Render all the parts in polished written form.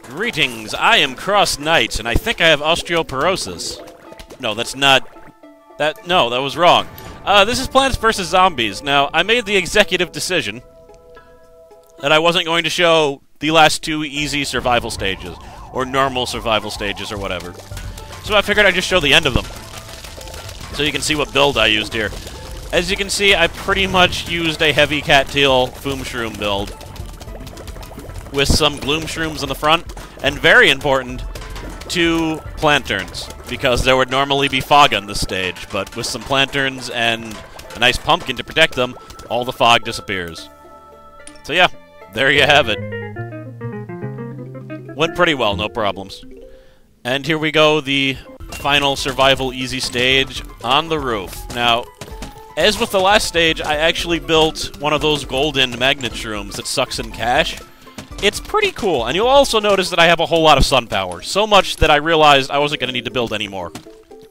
Greetings, I am CrossKnights, and I think I have osteoporosis. No, that's not... No, that was wrong. This is Plants vs. Zombies. Now, I made the executive decision that I wasn't going to show the last two easy survival stages, or normal survival stages, or whatever. So I figured I'd just show the end of them, so you can see what build I used here. As you can see, I pretty much used a heavy cattail foom shroom build, with some gloom shrooms in the front, and very important, 2 planterns, because there would normally be fog on this stage, but with some planterns and a nice pumpkin to protect them, all the fog disappears. So yeah, there you have it. Went pretty well, no problems. And here we go, the final survival easy stage on the roof. Now, as with the last stage, I actually built one of those golden magnet shrooms that sucks in cash. It's pretty cool, and you'll also notice that I have a whole lot of sun power, so much that I realized I wasn't going to need to build any more.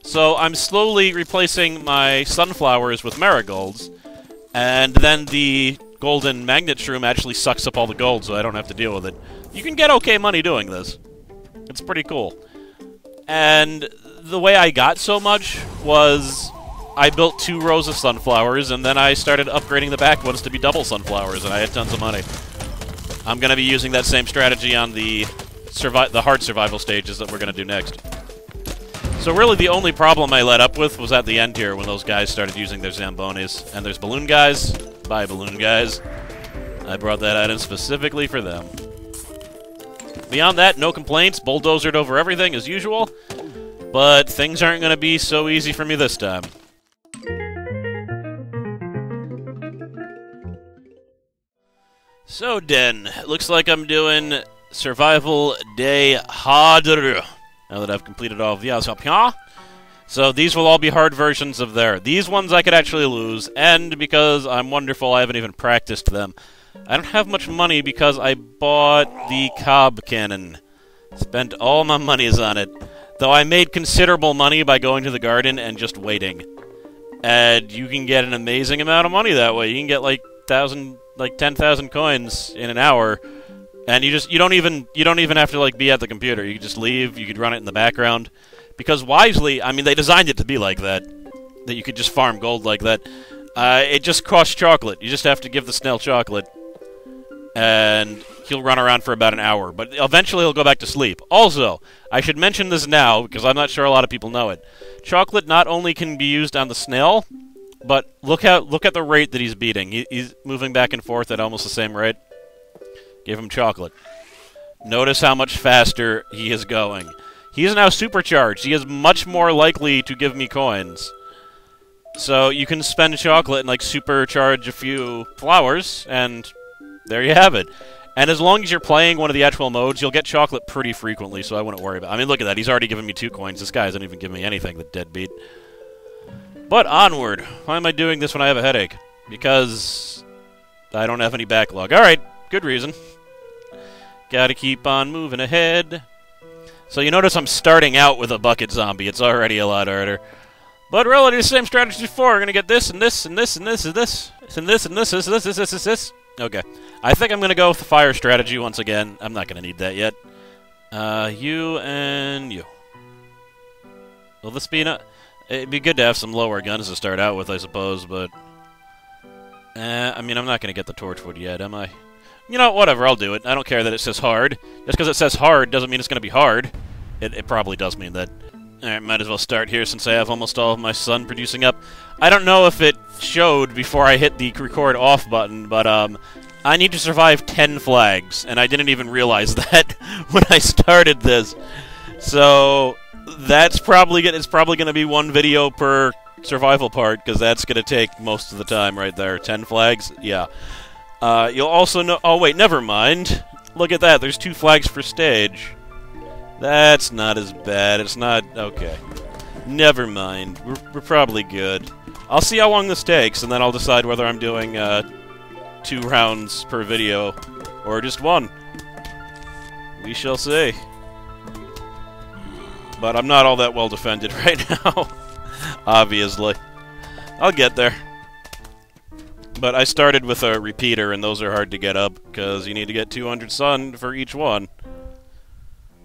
So I'm slowly replacing my sunflowers with marigolds, and then the golden magnet shroom actually sucks up all the gold, so I don't have to deal with it. You can get okay money doing this. It's pretty cool. And the way I got so much was I built 2 rows of sunflowers, and then I started upgrading the back ones to be double sunflowers, and I had tons of money. I'm going to be using that same strategy on the hard survival stages that we're going to do next. So really the only problem I let up with was at the end here when those guys started using their Zambonis. And there's balloon guys. Bye, balloon guys. I brought that item specifically for them. Beyond that, no complaints. Bulldozered over everything as usual. But things aren't going to be so easy for me this time. So then, looks like I'm doing Survival Day Harder, now that I've completed all of the Asapia. So these will all be hard versions of there. These ones I could actually lose, and because I'm wonderful, I haven't even practiced them. I don't have much money because I bought the Cob Cannon. Spent all my monies on it. Though I made considerable money by going to the garden and just waiting. And you can get an amazing amount of money that way. You can get like 10,000 coins in an hour, and you don't even have to like be at the computer. You can just leave. You could run it in the background, because wisely, I mean, they designed it to be like that you could just farm gold like that. It just costs chocolate. You just have to give the snail chocolate, and he'll run around for about an hour. But eventually, he'll go back to sleep. Also, I should mention this now because I'm not sure a lot of people know it. Chocolate not only can be used on the snail, but look at the rate that he's beating. He's moving back and forth at almost the same rate. Give him chocolate. Notice how much faster he is going. He is now supercharged. He is much more likely to give me coins. So you can spend chocolate and like supercharge a few flowers, and there you have it. And as long as you're playing one of the actual modes, you'll get chocolate pretty frequently, so I wouldn't worry about it. I mean, look at that. He's already given me 2 coins. This guy hasn't even given me anything, the deadbeat. But onward. Why am I doing this when I have a headache? Because I don't have any backlog. Alright, good reason. Gotta keep on moving ahead. So you notice I'm starting out with a bucket zombie. It's already a lot harder. But really, the same strategy as before. We're gonna get this, and this, and this, and this, and this, and this, and this, and this, and this. Okay. I think I'm gonna go with the fire strategy once again. I'm not gonna need that yet. You and you. Will this be enough? It'd be good to have some lower guns to start out with, I suppose, but... I mean, I'm not going to get the torchwood yet, am I? You know, whatever, I'll do it. I don't care that it says hard. Just because it says hard doesn't mean it's going to be hard. It probably does mean that. Alright, might as well start here since I have almost all of my sun producing up. I don't know if it showed before I hit the record off button, but I need to survive 10 flags, and I didn't even realize that when I started this. So... it's probably going to be 1 video per survival part, because that's going to take most of the time right there. 10 flags? Yeah. You'll also know... Oh, wait, never mind. Look at that. There's 2 flags per stage. That's not as bad. It's not... Okay. Never mind. We're probably good. I'll see how long this takes, and then I'll decide whether I'm doing 2 rounds per video, or just 1. We shall see. But I'm not all that well defended right now, obviously. I'll get there. But I started with a repeater, and those are hard to get up, because you need to get 200 sun for each one.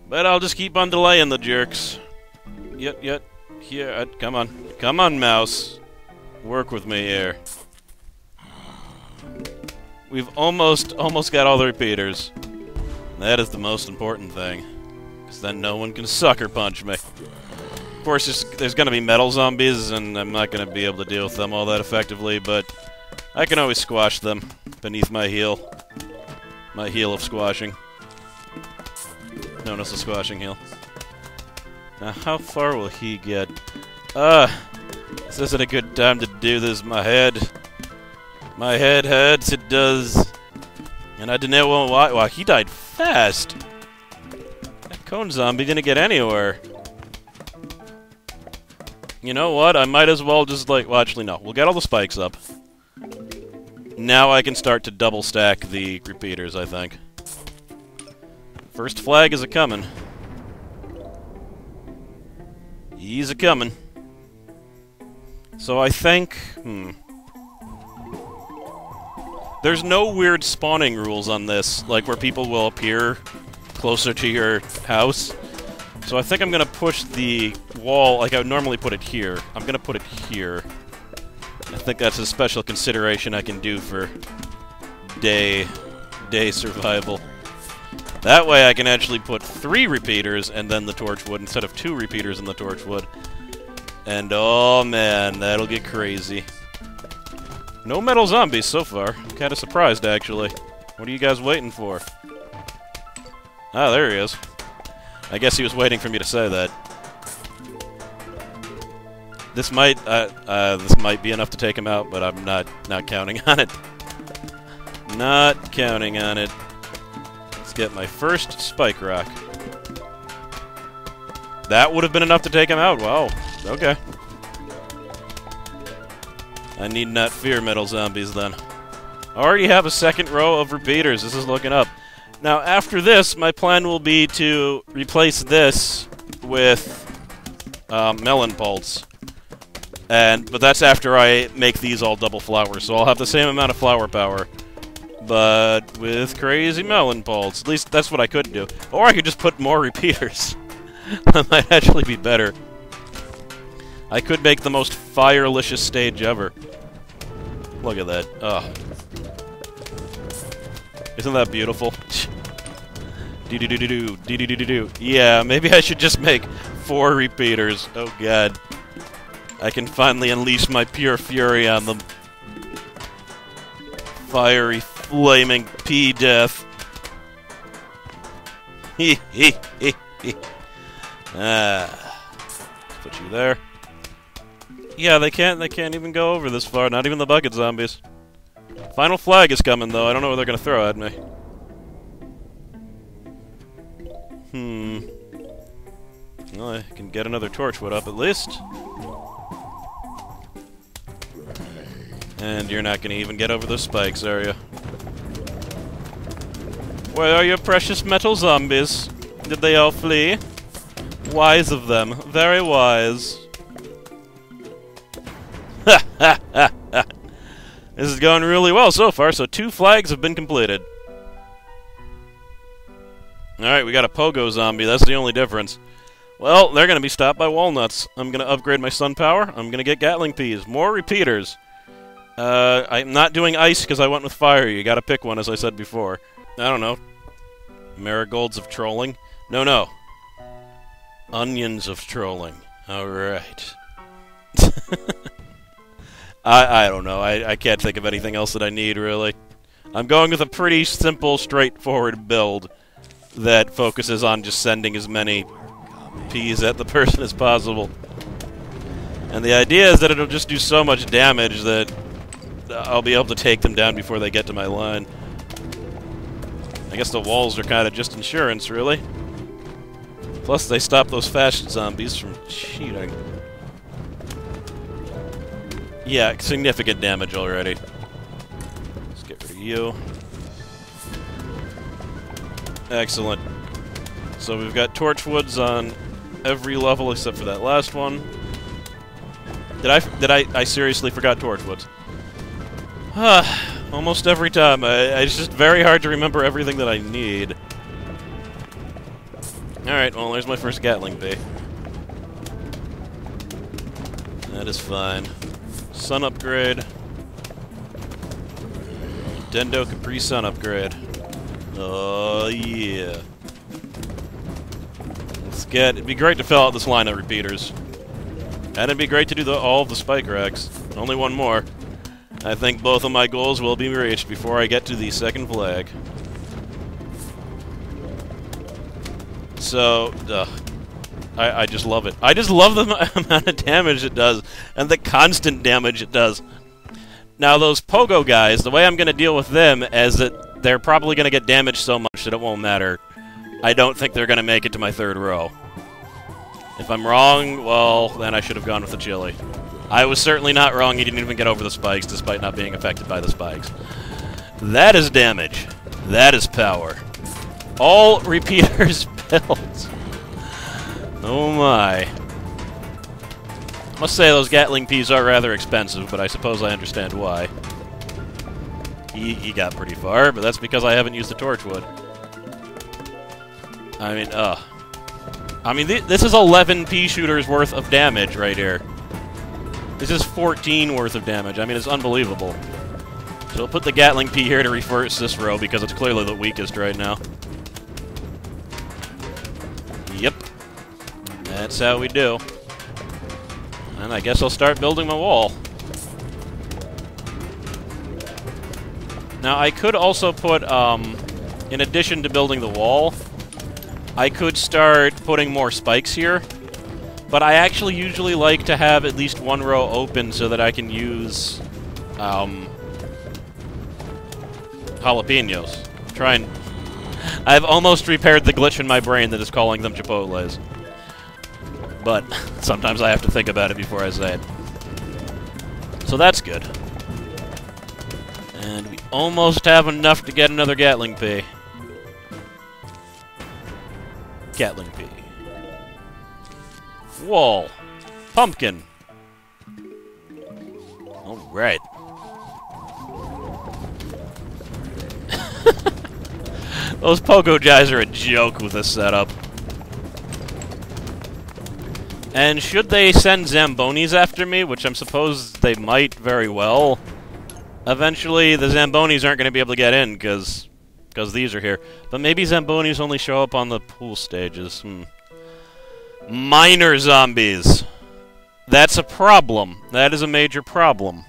But I'll just keep on delaying the jerks. Yet. Here, come on. Come on, mouse. Work with me here. We've almost got all the repeaters. That is the most important thing. Because then no one can sucker punch me. Of course, there's going to be metal zombies, and I'm not going to be able to deal with them all that effectively, but I can always squash them beneath my heel. My heel of squashing. Known as the squashing heel. Now, how far will he get? This isn't a good time to do this. My head hurts, it does. And I didn't know why. Wow, he died fast. That cone zombie didn't get anywhere. You know what? I might as well just, like... Well, actually, no. We'll get all the spikes up. Now I can start to double stack the repeaters, I think. First flag is a-coming. He's a-coming. So I think... There's no weird spawning rules on this, like where people will appear closer to your house. So I think I'm gonna push the wall like I would normally put it here. I'm gonna put it here. I think that's a special consideration I can do for day survival. That way I can actually put 3 repeaters and then the torchwood instead of 2 repeaters and the torchwood. And oh man, that'll get crazy. No metal zombies so far. I'm kinda surprised actually. What are you guys waiting for? Ah, there he is. I guess he was waiting for me to say that. This might be enough to take him out, but I'm not counting on it. Not counting on it. Let's get my first spike rock. That would have been enough to take him out. Wow. Okay. I need not fear metal zombies then. I already have a second row of repeaters. This is looking up. Now, after this, my plan will be to replace this with melon pulse. But that's after I make these all double flowers, so I'll have the same amount of flower power, but with crazy melon pulse. At least that's what I could do. Or I could just put more repeaters. That might actually be better. I could make the most firelicious stage ever. Look at that. Oh. Isn't that beautiful? Do-do-do-do-do, do-do-do-do-do. Yeah, maybe I should just make 4 repeaters. Oh god. I can finally unleash my pure fury on them. Fiery, flaming pea death. Hee hee hee hee. Put you there. Yeah, they can't even go over this far, not even the bucket zombies. Final flag is coming, though. I don't know what they're gonna throw at me. Well, I can get another torchwood up at least. And you're not gonna even get over those spikes, are you? Where are your precious metal zombies? Did they all flee? Wise of them. Very wise. Ha ha ha ha! This is going really well so far, so 2 flags have been completed. Alright, we got a pogo zombie, that's the only difference. Well, they're gonna be stopped by walnuts. I'm gonna upgrade my sun power, I'm gonna get Gatling peas, more repeaters. I'm not doing ice because I went with fire, you gotta pick one as I said before. I don't know. Marigolds of trolling? No. Onions of trolling. Alright. I don't know. I can't think of anything else that I need, really. I'm going with a pretty simple, straightforward build that focuses on just sending as many peas at the person as possible. And the idea is that it'll just do so much damage that I'll be able to take them down before they get to my line. I guess the walls are kind of just insurance, really. Plus, they stop those fast zombies from cheating. Yeah, significant damage already. Let's get rid of you. Excellent. So we've got torchwoods on every level except for that last one. I seriously forgot torchwoods. Almost every time. It's just very hard to remember everything that I need. Alright, well, there's my first Gatling bee. That is fine. Sun upgrade. Nintendo Capri Sun upgrade. Oh, yeah. It'd be great to fill out this line of repeaters. And it'd be great to do all of the spike racks. Only one more. I think both of my goals will be reached before I get to the second flag. So, I just love it. I just love the amount of damage it does, and the constant damage it does. Now, those Pogo guys, the way I'm going to deal with them is that they're probably going to get damaged so much that it won't matter. I don't think they're going to make it to my third row. If I'm wrong, well, then I should have gone with the chili. I was certainly not wrong. He didn't even get over the spikes, despite not being affected by the spikes. That is damage. That is power. All repeaters built. Oh my. Must say those Gatling peas are rather expensive, but I suppose I understand why. He got pretty far, but that's because I haven't used the Torchwood. I mean, this is 11 pea shooters worth of damage right here. This is 14 worth of damage. I mean, it's unbelievable. So we'll put the Gatling pea here to reverse this row, because it's clearly the weakest right now. Yep. That's how we do. And I guess I'll start building my wall. Now, I could also put, in addition to building the wall, I could start putting more spikes here. But I actually usually like to have at least one row open so that I can use, jalapenos. Try and... I've almost repaired the glitch in my brain that is calling them Chipotles. But sometimes I have to think about it before I say it. So that's good. And we almost have enough to get another Gatling pea. Gatling pea. Wall. Pumpkin. Alright. Those Pogo guys are a joke with this setup. And should they send Zambonis after me, which I'm supposed they might very well, eventually the Zambonis aren't going to be able to get in, because these are here. But maybe Zambonis only show up on the pool stages. Minor zombies. That's a problem. That is a major problem.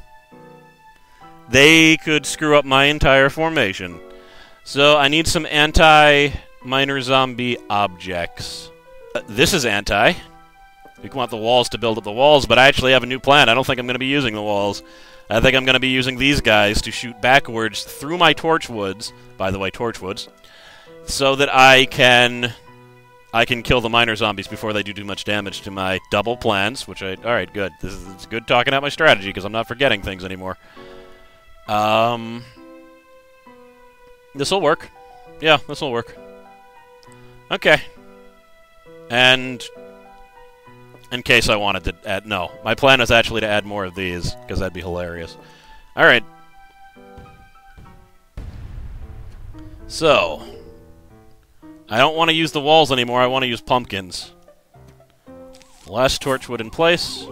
They could screw up my entire formation. So I need some anti-minor zombie objects. This is anti. We want the walls to build up the walls, but I actually have a new plan. I don't think I'm going to be using the walls. I think I'm going to be using these guys to shoot backwards through my torchwoods. By the way, torchwoods. So that I can kill the minor zombies before they do too much damage to my double plans, which I... Alright, good. It's good talking out my strategy, because I'm not forgetting things anymore. This'll work. Yeah, this'll work. Okay. And... in case I wanted to add... No. My plan is actually to add more of these, because that'd be hilarious. Alright. So... I don't want to use the walls anymore, I want to use pumpkins. Last torchwood in place.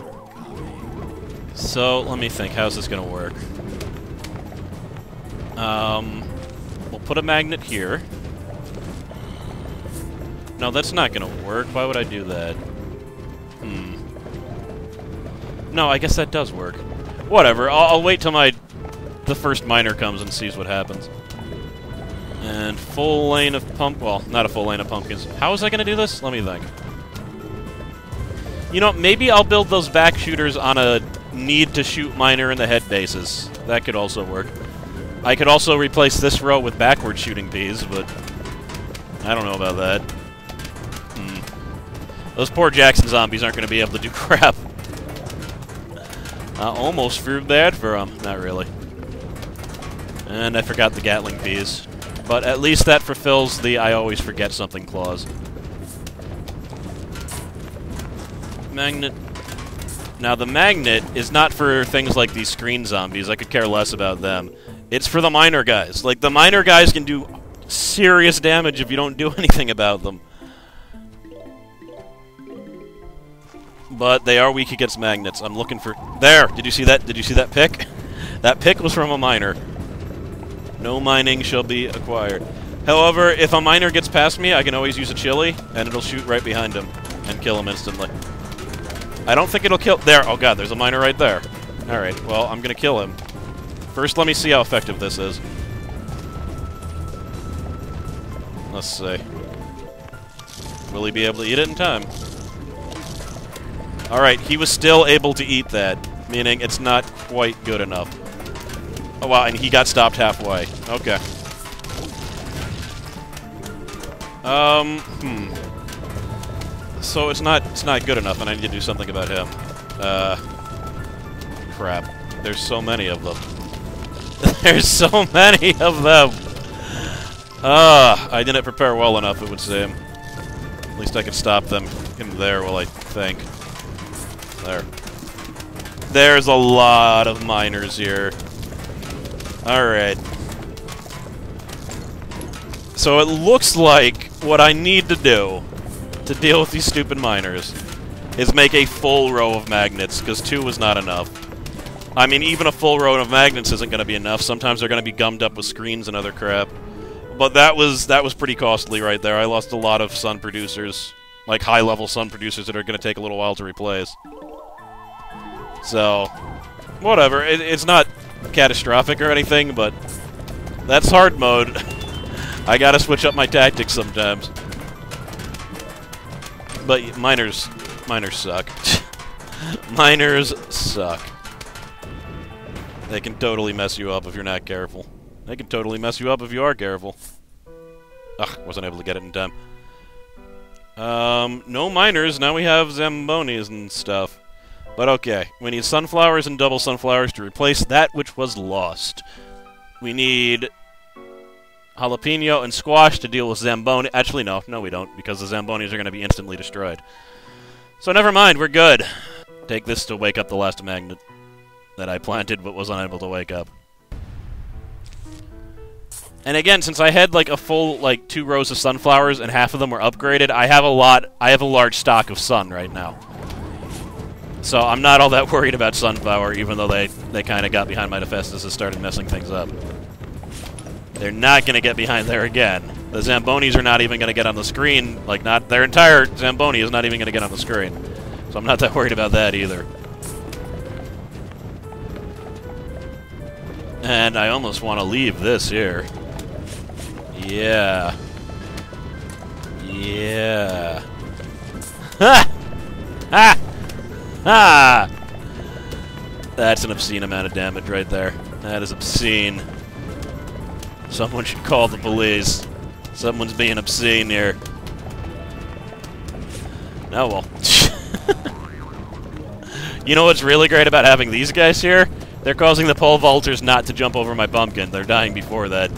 So, let me think, how's this gonna work? We'll put a magnet here. No, that's not gonna work. Why would I do that? No, I guess that does work. Whatever, I'll wait till the first miner comes and sees what happens. And full lane of well, not a full lane of pumpkins. How was I gonna do this? Let me think. You know, maybe I'll build those back shooters on a need-to-shoot miner in the head bases. That could also work. I could also replace this row with backward shooting peas, but I don't know about that. Those poor Jackson zombies aren't going to be able to do crap. I almost feared bad for them. Not really. And I forgot the Gatling peas. But at least that fulfills the I always forget something clause. Magnet. Now, the magnet is not for things like these screen zombies. I could care less about them. It's for the miner guys. Like, the miner guys can do serious damage if you don't do anything about them. but they are weak against magnets. I'm looking for... There! Did you see that? Did you see that pick? That pick was from a miner. No mining shall be acquired. However, if a miner gets past me, I can always use a chili, and it'll shoot right behind him and kill him instantly. I don't think it'll kill... There! Oh god, there's a miner right there. Alright, well, I'm gonna kill him. First, let me see how effective this is. Let's see. Will he be able to eat it in time? Alright, he was still able to eat that, meaning it's not quite good enough. Oh wow, and he got stopped halfway. Okay. So it's not good enough, and I need to do something about him. Crap. There's so many of them. There's so many of them! I didn't prepare well enough, it would seem. At least I could stop them in there while I think. There. There's a lot of miners here. Alright. So it looks like what I need to do to deal with these stupid miners is make a full row of magnets, because 2 is not enough. I mean, even a full row of magnets isn't going to be enough. Sometimes they're going to be gummed up with screens and other crap. But that was pretty costly right there. I lost a lot of sun producers, like high-level sun producers that are going to take a little while to replace. So, whatever. It's not catastrophic or anything, but that's hard mode. I gotta switch up my tactics sometimes. But miners suck. Miners suck. They can totally mess you up if you're not careful. They can totally mess you up if you are careful. Ugh, wasn't able to get it in time. No miners, now we have Zambonis and stuff. But okay, we need sunflowers and double sunflowers to replace that which was lost. We need jalapeno and squash to deal with Zamboni. Actually, no we don't, because the Zambonis are going to be instantly destroyed. So never mind, we're good. Take this to wake up the last magnet that I planted but was unable to wake up. And again, since I had like a full 2 rows of sunflowers and half of them were upgraded, I have a large stock of sun right now. So I'm not all that worried about sunflower, even though they kind of got behind my defenses and started messing things up. They're not going to get behind there again. The Zambonis are not even going to get on the screen. Their entire Zamboni is not even going to get on the screen. So I'm not that worried about that either. And I almost want to leave this here. Yeah. Yeah. Ha! Ha! Ah! That's an obscene amount of damage right there. That is obscene. Someone should call the police. Someone's being obscene here. Oh well. You know what's really great about having these guys here? They're causing the pole vaulters not to jump over my pumpkin. They're dying before that.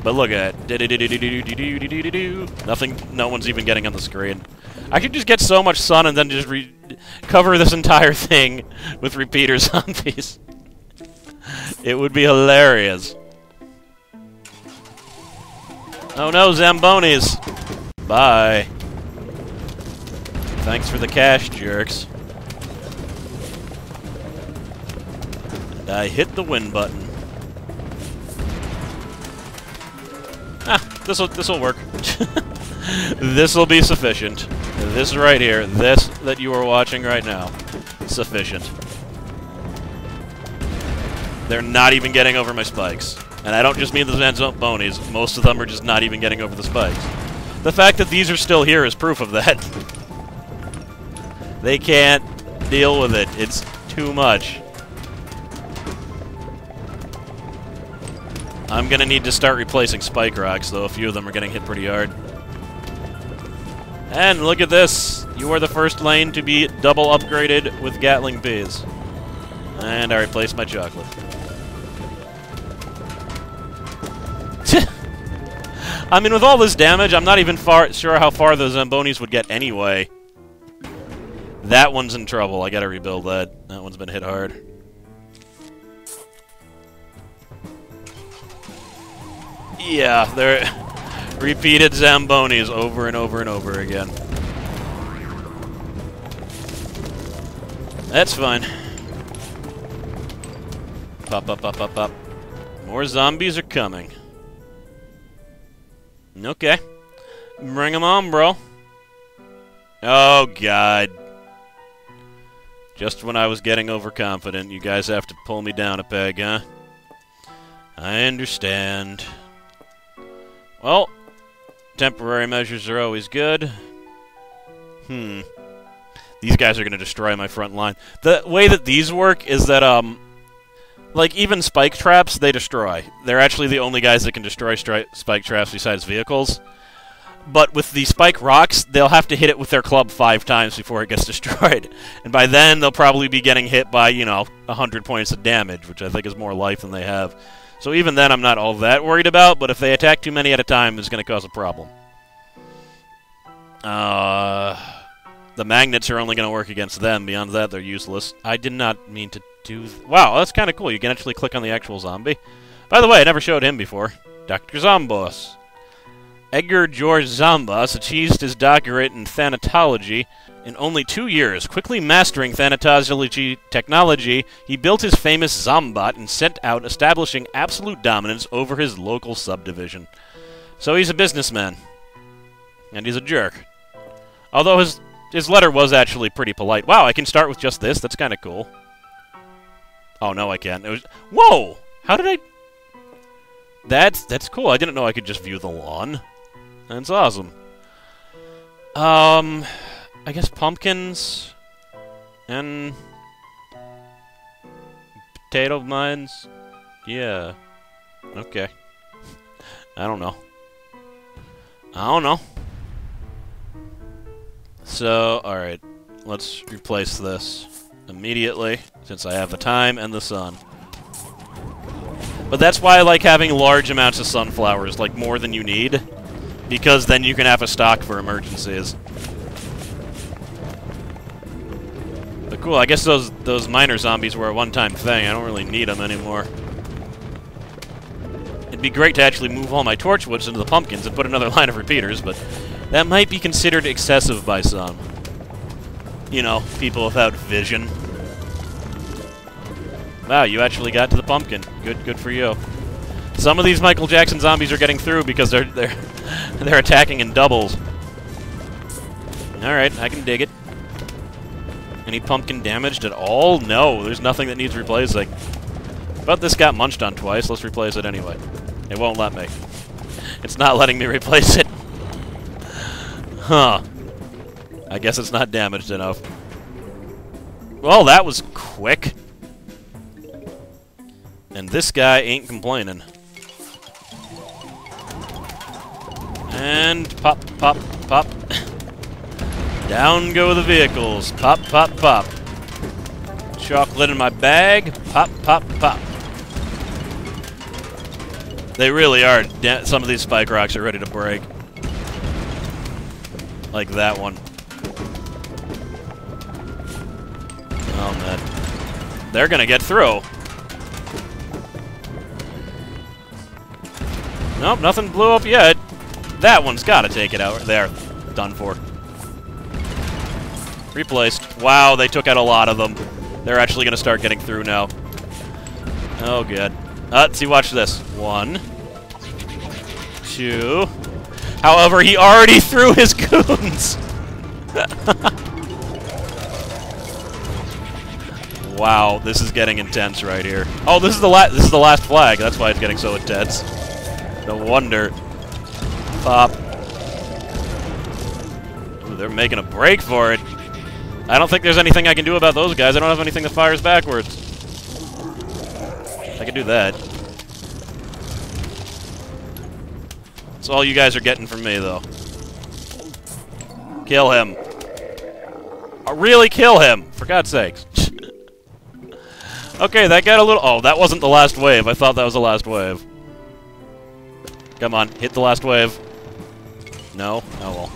But look at it. Nothing, no one's even getting on the screen. I could just get so much sun and then just cover this entire thing with repeater zombies. It would be hilarious. Oh no, Zambonis! Bye. Thanks for the cash, jerks. And I hit the win button. Ah, this'll work. This'll be sufficient. This right here, this that you are watching right now, sufficient. They're not even getting over my spikes. And I don't just mean the Zambonis, most of them are just not even getting over the spikes. The fact that these are still here is proof of that. They can't deal with it. It's too much. I'm gonna need to start replacing spike rocks, though a few of them are getting hit pretty hard. And look at this! You are the first lane to be double upgraded with Gatling bees. And I replaced my chocolate. I mean, with all this damage, I'm not even sure how far the Zambonis would get anyway. That one's in trouble. I gotta rebuild that. That one's been hit hard. Yeah, they're repeated Zambonis over and over and over again. That's fine. Pop, pop, pop, pop, pop. More zombies are coming. Okay. Bring them on, bro. Oh, God. Just when I was getting overconfident, you guys have to pull me down a peg, huh? I understand. Well, temporary measures are always good. These guys are going to destroy my front line. The way that these work is that, like, even spike traps, they destroy. They're actually the only guys that can destroy spike traps besides vehicles. But with the spike rocks, they'll have to hit it with their club 5 times before it gets destroyed. And by then, they'll probably be getting hit by, 100 points of damage, which I think is more life than they have. So even then, I'm not all that worried about, but if they attack too many at a time, it's going to cause a problem. The magnets are only going to work against them. Beyond that, they're useless. I did not mean to do... Wow, that's kind of cool. You can actually click on the actual zombie. By the way, I never showed him before. Dr. Zombos. Edgar George Zombos achieved his doctorate in thanatology in only 2 years. Quickly mastering thanatology technology, he built his famous Zombot and set out establishing absolute dominance over his local subdivision. So he's a businessman. And he's a jerk. Although his letter was actually pretty polite. Wow, I can start with just this? That's kind of cool. Oh, no, I can't. It was... Whoa! How did I... That's cool. I didn't know I could just view the lawn. That's awesome. I guess pumpkins and potato mines. Yeah. Okay. I don't know. So, alright. Let's replace this immediately, since I have the time and the sun. But that's why I like having large amounts of sunflowers, like more than you need, because then you can have a stock for emergencies. But cool, I guess those miner zombies were a one-time thing. I don't really need them anymore. It'd be great to actually move all my torchwoods into the pumpkins and put another line of repeaters, but that might be considered excessive by some. You know, people without vision. Wow, you actually got to the pumpkin. Good for you. Some of these Michael Jackson zombies are getting through because they're attacking in doubles. Alright, I can dig it. Any pumpkin damaged at all? No, there's nothing that needs replacing. But this got munched on twice. Let's replace it anyway. It won't let me. It's not letting me replace it. Huh. I guess it's not damaged enough. Well, that was quick. And this guy ain't complaining. And pop, pop, pop. Down go the vehicles. Pop, pop, pop. Chocolate in my bag. Pop, pop, pop. They really are. Some of these spike rocks are ready to break. Like that one. Oh, man. They're gonna get through. Nope, nothing blew up yet. That one's gotta take it out. There. Done for. Replaced. Wow, they took out a lot of them. They're actually gonna start getting through now. Oh, good. See, watch this. 1. 2. However, he already threw his goons! Wow, this is getting intense right here. Oh, this is the last flag. That's why it's getting so intense. No wonder. Pop. Ooh, they're making a break for it. I don't think there's anything I can do about those guys. I don't have anything that fires backwards. I can do that. That's all you guys are getting from me, though. Kill him. Really kill him, for God's sakes. Okay, that got a little... Oh, that wasn't the last wave. I thought that was the last wave. Come on, hit the last wave. No? Oh, well.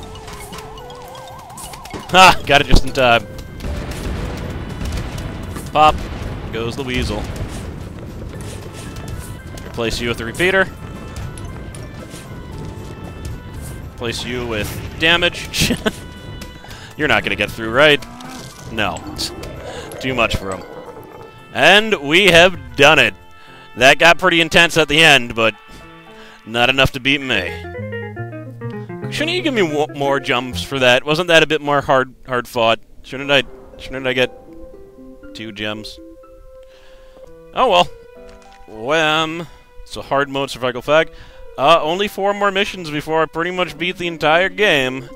Ha! Got it just in time. Pop. Goes the weasel. Replace you with the repeater. Replace you with damage. You're not gonna get through, right? No. Too much for him. And we have done it. That got pretty intense at the end, but not enough to beat me. Shouldn't you give me more jumps for that? Wasn't that a bit more hard fought? Shouldn't I get 2 gems? Oh well. So hard mode survival fag. Only 4 more missions before I pretty much beat the entire game.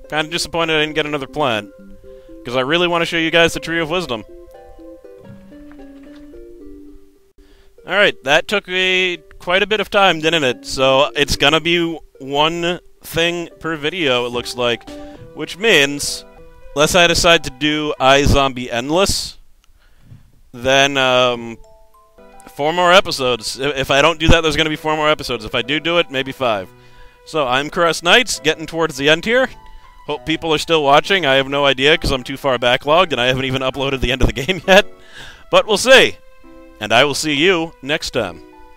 Kind of disappointed I didn't get another plant, because I really want to show you guys the Tree of Wisdom. Alright, that took me quite a bit of time, didn't it? So it's gonna be 1 thing per video, it looks like. Which means, unless I decide to do iZombie Endless, then 4 more episodes. If I don't do that, there's gonna be 4 more episodes. If I do it, maybe 5. So I'm CrossKnights, getting towards the end here. Hope people are still watching. I have no idea, because I'm too far backlogged, and I haven't even uploaded the end of the game yet. But we'll see. And I will see you next time.